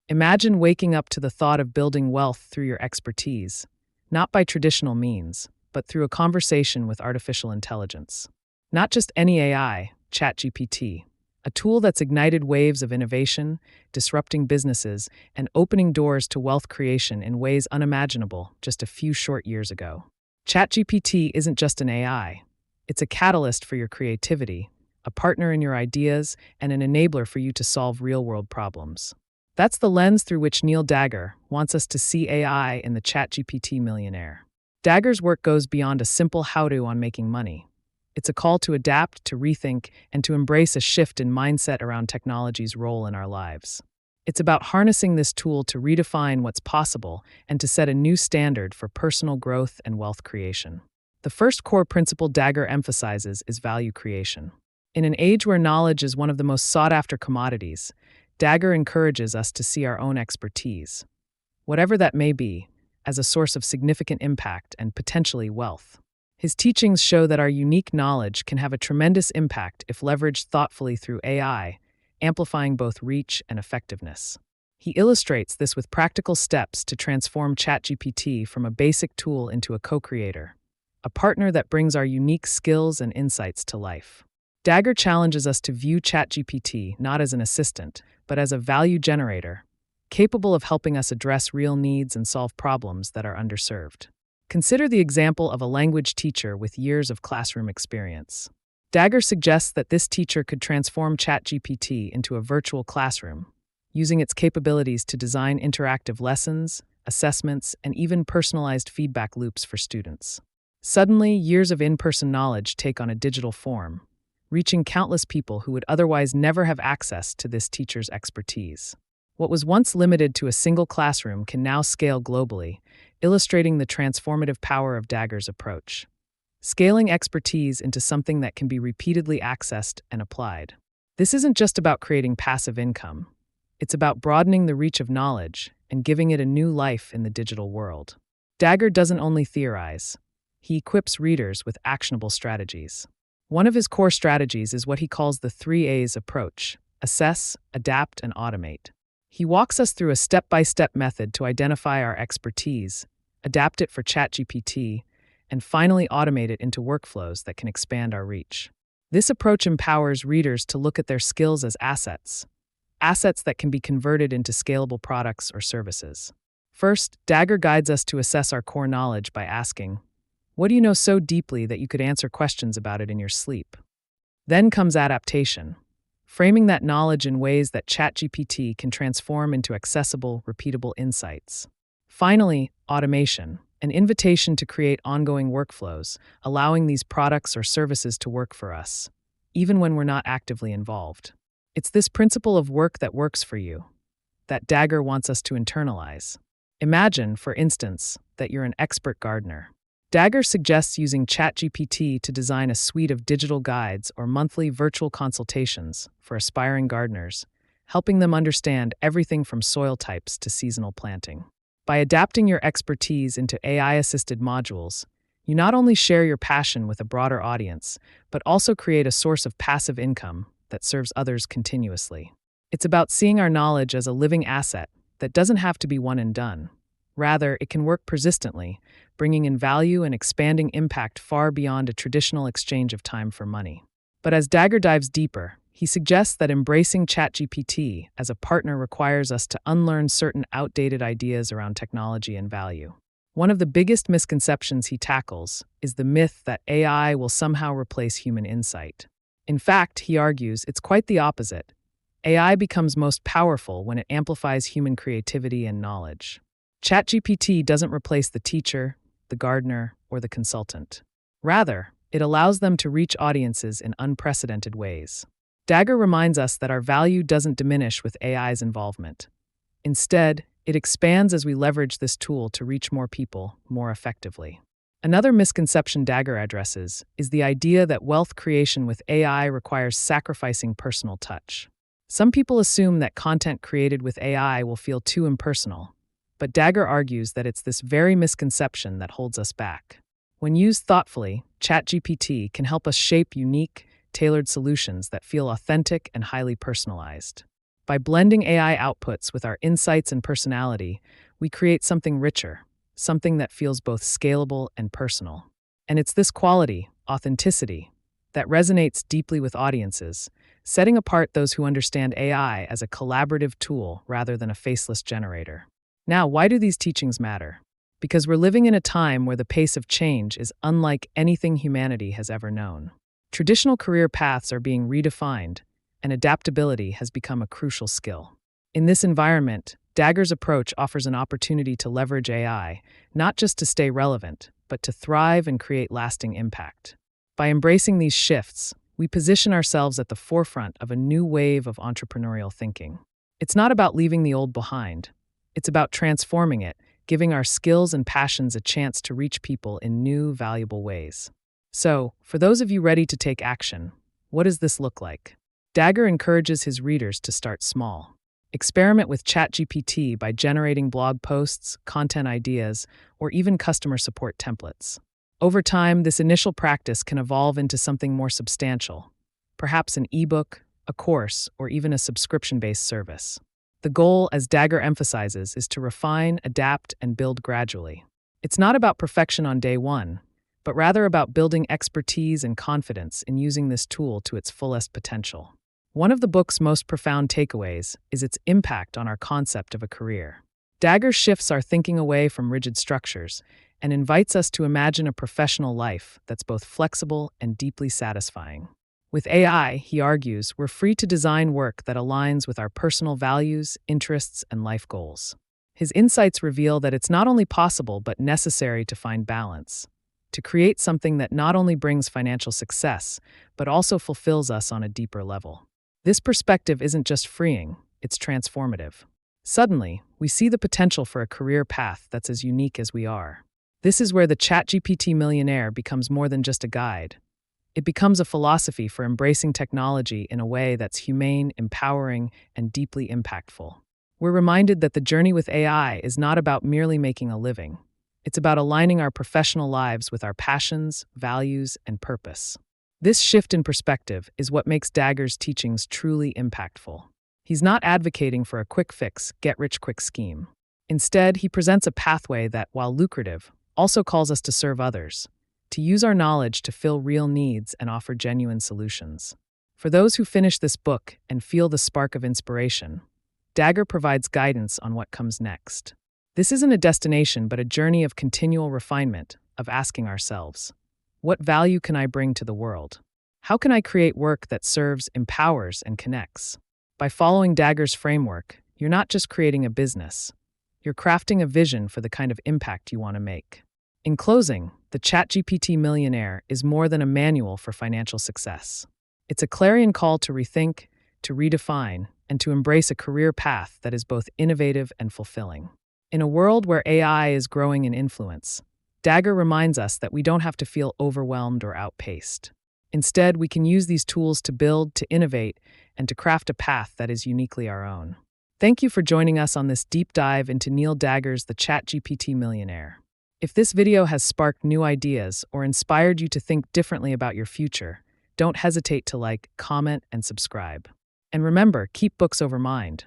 Imagine waking up to the thought of building wealth through your expertise, not by traditional means, but through a conversation with artificial intelligence. Not just any AI, ChatGPT, a tool that's ignited waves of innovation, disrupting businesses, and opening doors to wealth creation in ways unimaginable just a few short years ago. ChatGPT isn't just an AI. It's a catalyst for your creativity, a partner in your ideas, and an enabler for you to solve real-world problems. That's the lens through which Dagger wants us to see AI in the ChatGPT Millionaire. Dagger's work goes beyond a simple how-to on making money. It's a call to adapt, to rethink, and to embrace a shift in mindset around technology's role in our lives. It's about harnessing this tool to redefine what's possible and to set a new standard for personal growth and wealth creation. The first core principle Dagger emphasizes is value creation. In an age where knowledge is one of the most sought-after commodities, Dagger encourages us to see our own expertise, whatever that may be, as a source of significant impact and potentially wealth. His teachings show that our unique knowledge can have a tremendous impact if leveraged thoughtfully through AI, amplifying both reach and effectiveness. He illustrates this with practical steps to transform ChatGPT from a basic tool into a co-creator, a partner that brings our unique skills and insights to life. Dagger challenges us to view ChatGPT not as an assistant, but as a value generator, capable of helping us address real needs and solve problems that are underserved. Consider the example of a language teacher with years of classroom experience. Dagger suggests that this teacher could transform ChatGPT into a virtual classroom, using its capabilities to design interactive lessons, assessments, and even personalized feedback loops for students. Suddenly, years of in-person knowledge take on a digital form, reaching countless people who would otherwise never have access to this teacher's expertise. What was once limited to a single classroom can now scale globally, illustrating the transformative power of Dagger's approach. Scaling expertise into something that can be repeatedly accessed and applied. This isn't just about creating passive income. It's about broadening the reach of knowledge and giving it a new life in the digital world. Dagger doesn't only theorize. He equips readers with actionable strategies. One of his core strategies is what he calls the 3A's approach: assess, adapt, and automate. He walks us through a step-by-step method to identify our expertise, adapt it for ChatGPT, and finally automate it into workflows that can expand our reach. This approach empowers readers to look at their skills as assets that can be converted into scalable products or services. First, Dagger guides us to assess our core knowledge by asking, what do you know so deeply that you could answer questions about it in your sleep? Then comes adaptation, framing that knowledge in ways that ChatGPT can transform into accessible, repeatable insights. Finally, automation, an invitation to create ongoing workflows, allowing these products or services to work for us, even when we're not actively involved. It's this principle of work that works for you that Dagger wants us to internalize. Imagine, for instance, that you're an expert gardener. Dagger suggests using ChatGPT to design a suite of digital guides or monthly virtual consultations for aspiring gardeners, helping them understand everything from soil types to seasonal planting. By adapting your expertise into AI-assisted modules, you not only share your passion with a broader audience, but also create a source of passive income that serves others continuously. It's about seeing our knowledge as a living asset that doesn't have to be one and done. Rather, it can work persistently, bringing in value and expanding impact far beyond a traditional exchange of time for money. But as Dagger dives deeper, he suggests that embracing ChatGPT as a partner requires us to unlearn certain outdated ideas around technology and value. One of the biggest misconceptions he tackles is the myth that AI will somehow replace human insight. In fact, he argues it's quite the opposite. AI becomes most powerful when it amplifies human creativity and knowledge. ChatGPT doesn't replace the teacher, the gardener, or the consultant. Rather, it allows them to reach audiences in unprecedented ways. Dagger reminds us that our value doesn't diminish with AI's involvement. Instead, it expands as we leverage this tool to reach more people more effectively. Another misconception Dagger addresses is the idea that wealth creation with AI requires sacrificing personal touch. Some people assume that content created with AI will feel too impersonal, but Dagger argues that it's this very misconception that holds us back. When used thoughtfully, ChatGPT can help us shape unique, tailored solutions that feel authentic and highly personalized. By blending AI outputs with our insights and personality, we create something richer, something that feels both scalable and personal. And it's this quality, authenticity, that resonates deeply with audiences, setting apart those who understand AI as a collaborative tool rather than a faceless generator. Now, why do these teachings matter? Because we're living in a time where the pace of change is unlike anything humanity has ever known. Traditional career paths are being redefined, and adaptability has become a crucial skill. In this environment, Dagger's approach offers an opportunity to leverage AI, not just to stay relevant, but to thrive and create lasting impact. By embracing these shifts, we position ourselves at the forefront of a new wave of entrepreneurial thinking. It's not about leaving the old behind. It's about transforming it, giving our skills and passions a chance to reach people in new, valuable ways. So, for those of you ready to take action, what does this look like? Dagger encourages his readers to start small. Experiment with ChatGPT by generating blog posts, content ideas, or even customer support templates. Over time, this initial practice can evolve into something more substantial, perhaps an ebook, a course, or even a subscription-based service. The goal, as Dagger emphasizes, is to refine, adapt, and build gradually. It's not about perfection on day one, but rather about building expertise and confidence in using this tool to its fullest potential. One of the book's most profound takeaways is its impact on our concept of a career. Dagger shifts our thinking away from rigid structures and invites us to imagine a professional life that's both flexible and deeply satisfying. With AI, he argues, we're free to design work that aligns with our personal values, interests, and life goals. His insights reveal that it's not only possible but necessary to find balance, to create something that not only brings financial success, but also fulfills us on a deeper level. This perspective isn't just freeing, it's transformative. Suddenly, we see the potential for a career path that's as unique as we are. This is where the ChatGPT Millionaire becomes more than just a guide. It becomes a philosophy for embracing technology in a way that's humane, empowering, and deeply impactful. We're reminded that the journey with AI is not about merely making a living. It's about aligning our professional lives with our passions, values, and purpose. This shift in perspective is what makes Dagger's teachings truly impactful. He's not advocating for a quick fix, get-rich-quick scheme. Instead, he presents a pathway that, while lucrative, also calls us to serve others, to use our knowledge to fill real needs and offer genuine solutions. For those who finish this book and feel the spark of inspiration, Dagger provides guidance on what comes next. This isn't a destination, but a journey of continual refinement, of asking ourselves, what value can I bring to the world? How can I create work that serves, empowers, and connects? By following Dagger's framework, you're not just creating a business. You're crafting a vision for the kind of impact you want to make. In closing, the ChatGPT Millionaire is more than a manual for financial success. It's a clarion call to rethink, to redefine, and to embrace a career path that is both innovative and fulfilling. In a world where AI is growing in influence, Dagger reminds us that we don't have to feel overwhelmed or outpaced. Instead, we can use these tools to build, to innovate, and to craft a path that is uniquely our own. Thank you for joining us on this deep dive into Neil Dagger's The ChatGPT Millionaire. If this video has sparked new ideas or inspired you to think differently about your future, don't hesitate to like, comment, and subscribe. And remember, keep books over mind.